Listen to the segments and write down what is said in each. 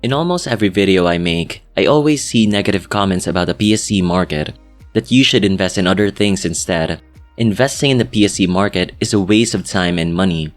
In almost every video I make, I always see negative comments about the PSE market, that you should invest in other things instead. Investing in the PSE market is a waste of time and money.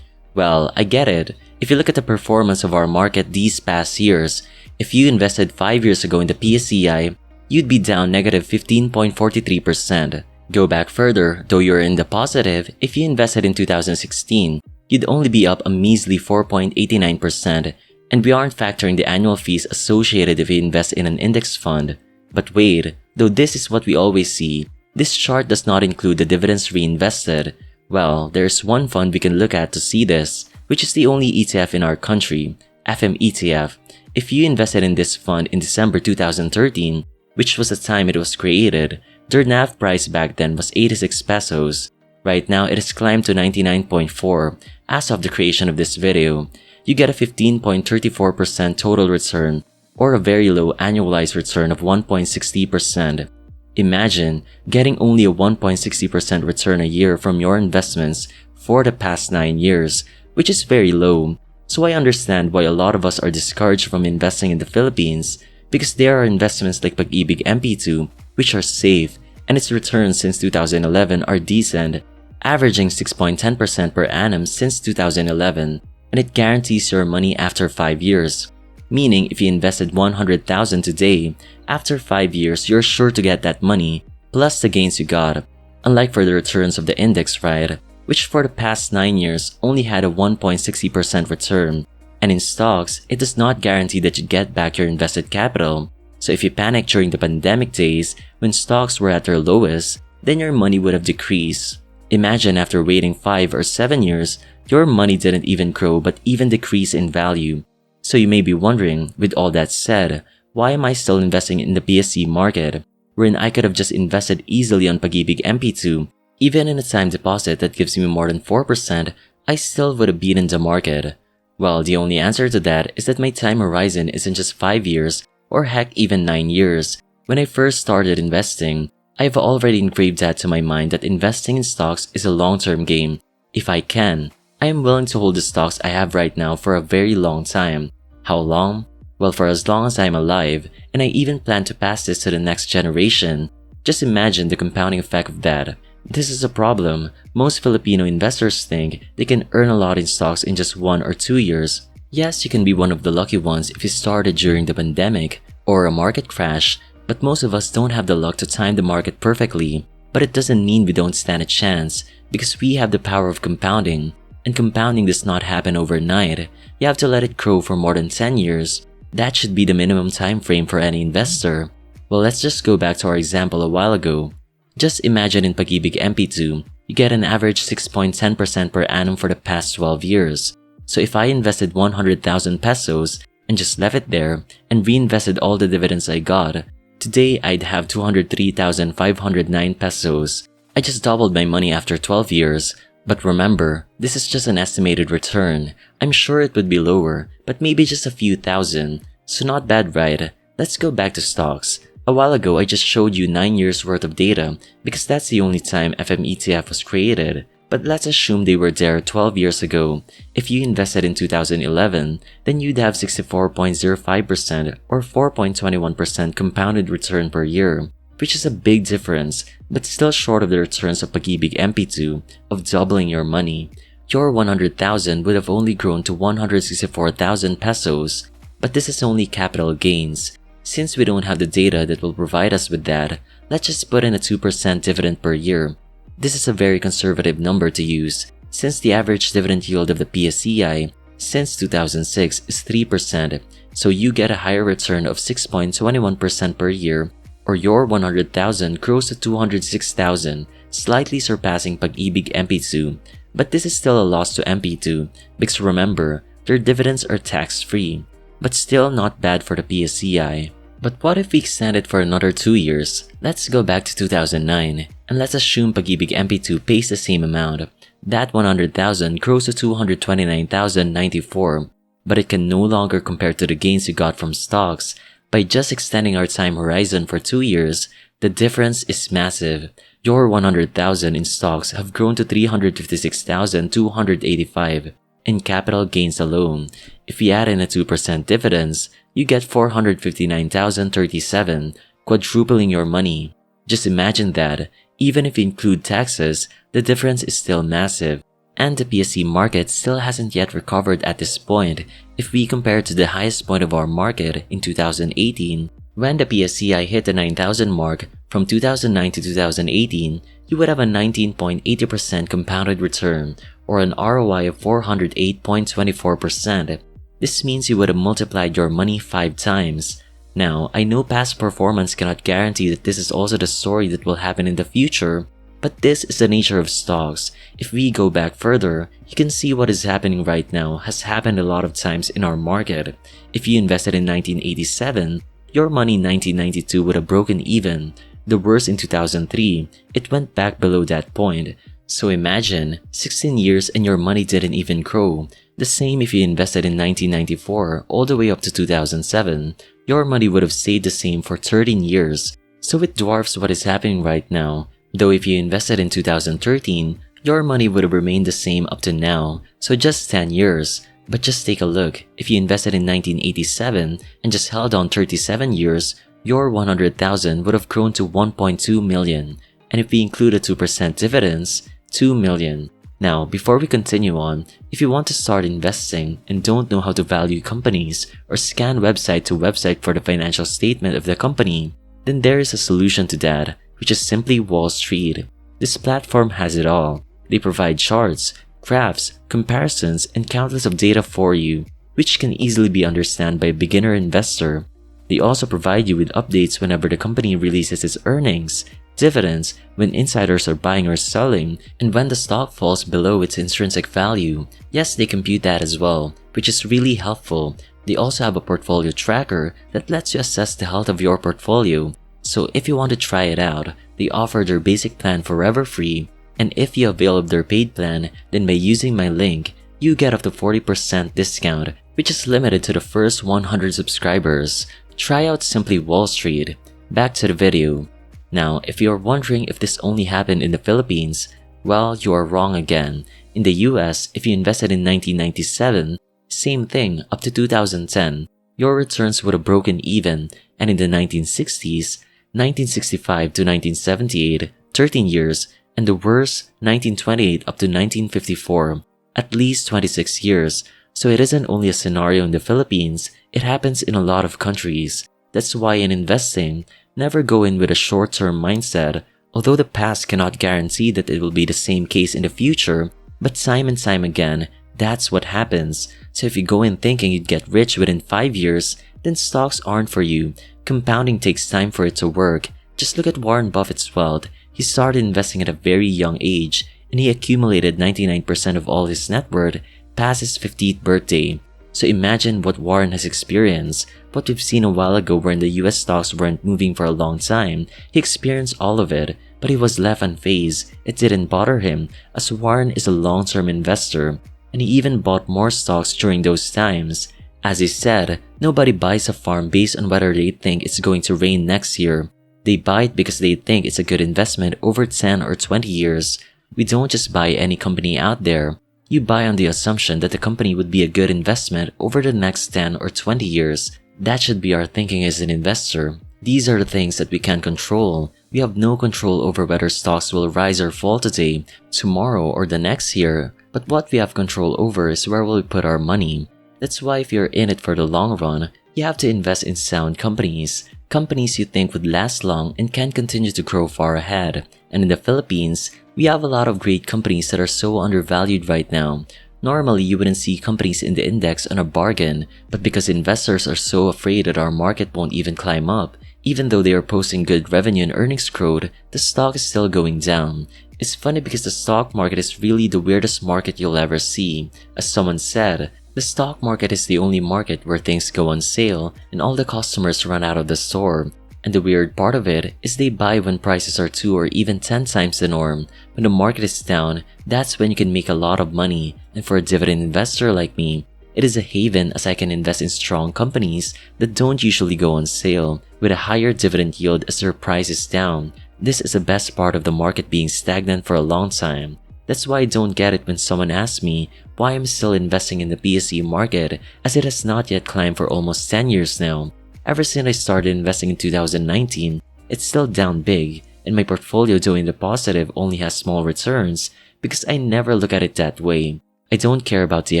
Well, I get it. If you look at the performance of our market these past years, if you invested 5 years ago in the PSEI, you'd be down negative 15.43%. Go back further, though you're in the positive, if you invested in 2016, you'd only be up a measly 4.89%. And we aren't factoring the annual fees associated if you invest in an index fund. But wait, though this is what we always see, this chart does not include the dividends reinvested. Well, there's one fund we can look at to see this, which is the only ETF in our country, FM ETF. If you invested in this fund in December 2013, which was the time it was created, their NAV price back then was 86 pesos. Right now, it has climbed to 99.4 as of the creation of this video. You get a 15.34% total return, or a very low annualized return of 1.60%. Imagine getting only a 1.60% return a year from your investments for the past 9 years, which is very low. So I understand why a lot of us are discouraged from investing in the Philippines, because there are investments like Pag-ibig MP2, which are safe, and its returns since 2011 are decent, averaging 6.10% per annum since 2011. And it guarantees your money after 5 years. Meaning if you invested 100,000 today, after 5 years you're sure to get that money, plus the gains you got. Unlike for the returns of the index, right? Which for the past 9 years only had a 1.60% return. And in stocks, it does not guarantee that you get back your invested capital. So if you panicked during the pandemic days, when stocks were at their lowest, then your money would have decreased. Imagine after waiting 5 or 7 years, your money didn't even grow but even decrease in value. So you may be wondering, with all that said, why am I still investing in the PSE market, wherein I could have just invested easily on Pag-ibig MP2? Even in a time deposit that gives me more than 4%, I still would have beaten the market. Well, the only answer to that is that my time horizon isn't just 5 years, or heck even 9 years. When I first started investing, I have already engraved that to my mind that investing in stocks is a long-term game. If I can, I am willing to hold the stocks I have right now for a very long time. How long? Well, for as long as I am alive, and I even plan to pass this to the next generation. Just imagine the compounding effect of that. This is a problem. Most Filipino investors think they can earn a lot in stocks in just 1 or 2 years. Yes, you can be one of the lucky ones if you started during the pandemic or a market crash, but most of us don't have the luck to time the market perfectly. But it doesn't mean we don't stand a chance, because we have the power of compounding. And compounding does not happen overnight. You have to let it grow for more than 10 years. That should be the minimum time frame for any investor. Well, let's just go back to our example a while ago. Just imagine in Pag-ibig MP2, you get an average 6.10% per annum for the past 12 years. So if I invested 100,000 pesos and just left it there and reinvested all the dividends I got, today I'd have 203,509 pesos. I just doubled my money after 12 years. But remember, this is just an estimated return. I'm sure it would be lower, but maybe just a few thousand. So not bad, right? Let's go back to stocks. A while ago, I just showed you 9 years worth of data because that's the only time FM ETF was created. But let's assume they were there 12 years ago. If you invested in 2011, then you'd have 64.05% or 4.21% compounded return per year, which is a big difference, but still short of the returns of Pag-ibig MP2 of doubling your money. Your 100,000 would have only grown to 164,000 pesos. But this is only capital gains. Since we don't have the data that will provide us with that, let's just put in a 2% dividend per year. This is a very conservative number to use, since the average dividend yield of the PSEI since 2006 is 3%, so you get a higher return of 6.21% per year, or your 100,000 grows to 206,000, slightly surpassing Pag-ibig MP2. But this is still a loss to MP2, because remember, their dividends are tax-free, but still not bad for the PSEI. But what if we extend it for another 2 years? Let's go back to 2009, and let's assume Pag-ibig MP2 pays the same amount. That 100,000 grows to 229,094, but it can no longer compare to the gains you got from stocks. By just extending our time horizon for 2 years, the difference is massive. Your 100,000 in stocks have grown to 356,285 in capital gains alone. If you add in a 2% dividends, you get 459,037, quadrupling your money. Just imagine that, even if you include taxes, the difference is still massive. And the PSE market still hasn't yet recovered at this point if we compare to the highest point of our market in 2018. When the PSCI hit the 9,000 mark from 2009 to 2018, you would have a 19.80% compounded return or an ROI of 408.24%. This means you would have multiplied your money 5 times. Now, I know past performance cannot guarantee that this is also the story that will happen in the future, but this is the nature of stocks. If we go back further, you can see what is happening right now has happened a lot of times in our market. If you invested in 1987, your money in 1992 would have broken even. The worst in 2003, it went back below that point. So imagine, 16 years and your money didn't even grow. The same if you invested in 1994 all the way up to 2007. Your money would have stayed the same for 13 years. So it dwarfs what is happening right now. Though if you invested in 2013, your money would have remained the same up to now, so just 10 years. But just take a look, if you invested in 1987 and just held on 37 years, your 100,000 would have grown to 1.2 million. And if we include a 2% dividends, 2 million. Now, before we continue on, if you want to start investing and don't know how to value companies or scan website to website for the financial statement of the company, then there is a solution to that, which is simply Wall Street. This platform has it all. They provide charts, graphs, comparisons, and countless of data for you, which can easily be understood by a beginner investor. They also provide you with updates whenever the company releases its earnings, dividends, when insiders are buying or selling, and when the stock falls below its intrinsic value. Yes, they compute that as well, which is really helpful. They also have a portfolio tracker that lets you assess the health of your portfolio. So if you want to try it out, they offer their basic plan forever free, and if you avail of their paid plan, then by using my link, you get up to 40% discount, which is limited to the first 100 subscribers. Try out Simply Wall Street. Back to the video. Now, if you're wondering if this only happened in the Philippines, well, you are wrong again. In the US, if you invested in 1997, same thing up to 2010, your returns would have broken even, and in the 1960s, 1965 to 1978, 13 years, and the worst, 1928 up to 1954, at least 26 years. So it isn't only a scenario in the Philippines, it happens in a lot of countries. That's why in investing, never go in with a short-term mindset. Although the past cannot guarantee that it will be the same case in the future, but time and time again, that's what happens. So if you go in thinking you'd get rich within 5 years, then stocks aren't for you. Compounding takes time for it to work. Just look at Warren Buffett's wealth. He started investing at a very young age, and he accumulated 99% of all his net worth past his 50th birthday. So imagine what Warren has experienced. What we've seen a while ago wherein the US stocks weren't moving for a long time, he experienced all of it, but he was left unfazed. It didn't bother him, as Warren is a long-term investor, and he even bought more stocks during those times. As he said, nobody buys a farm based on whether they think it's going to rain next year. They buy it because they think it's a good investment over 10 or 20 years. We don't just buy any company out there. You buy on the assumption that the company would be a good investment over the next 10 or 20 years. That should be our thinking as an investor. These are the things that we can control. We have no control over whether stocks will rise or fall today, tomorrow, or the next year. But what we have control over is where we'll put our money. That's why if you're in it for the long run, you have to invest in sound companies. Companies you think would last long and can continue to grow far ahead. And in the Philippines, we have a lot of great companies that are so undervalued right now. Normally, you wouldn't see companies in the index on a bargain, but because investors are so afraid that our market won't even climb up, even though they are posting good revenue and earnings growth, the stock is still going down. It's funny because the stock market is really the weirdest market you'll ever see. As someone said, the stock market is the only market where things go on sale and all the customers run out of the store. And the weird part of it is they buy when prices are 2 or even 10 times the norm. When the market is down, that's when you can make a lot of money. And for a dividend investor like me, it is a haven as I can invest in strong companies that don't usually go on sale with a higher dividend yield as their price is down. This is the best part of the market being stagnant for a long time. That's why I don't get it when someone asks me why I'm still investing in the PSE market, as it has not yet climbed for almost 10 years now. Ever since I started investing in 2019, it's still down big, and my portfolio, though in the positive, only has small returns because I never look at it that way. I don't care about the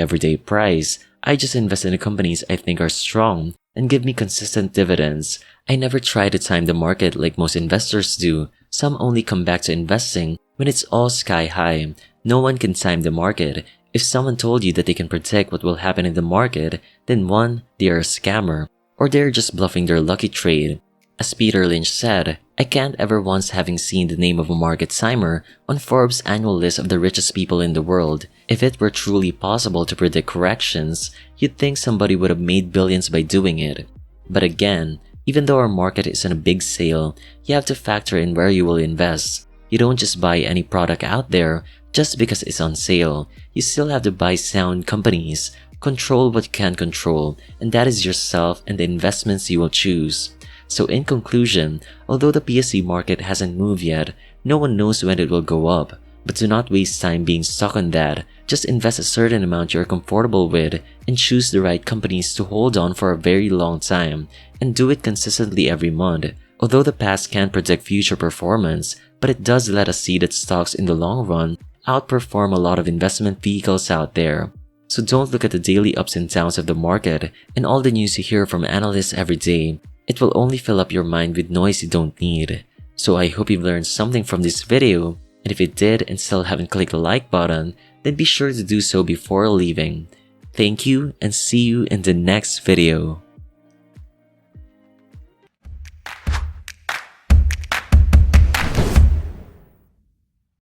everyday price. I just invest in the companies I think are strong and give me consistent dividends. I never try to time the market like most investors do. Some only come back to investing when it's all sky high. No one can time the market. If someone told you that they can predict what will happen in the market, then 1. They are a scammer, or they're just bluffing their lucky trade. As Peter Lynch said, I can't ever once having seen the name of a market timer on Forbes' annual list of the richest people in the world. If it were truly possible to predict corrections, you'd think somebody would have made billions by doing it. But again, even though our market is on a big sale, you have to factor in where you will invest. You don't just buy any product out there just because it's on sale. You still have to buy sound companies, control what you can control, and that is yourself and the investments you will choose. So in conclusion, although the PSE market hasn't moved yet, no one knows when it will go up. But do not waste time being stuck on that. Just invest a certain amount you're comfortable with and choose the right companies to hold on for a very long time, and do it consistently every month. Although the past can't predict future performance, but it does let us see that stocks in the long run outperform a lot of investment vehicles out there. So don't look at the daily ups and downs of the market and all the news you hear from analysts every day. It will only fill up your mind with noise you don't need. So I hope you've learned something from this video, and if you did and still haven't clicked the like button, then be sure to do so before leaving. Thank you, and see you in the next video.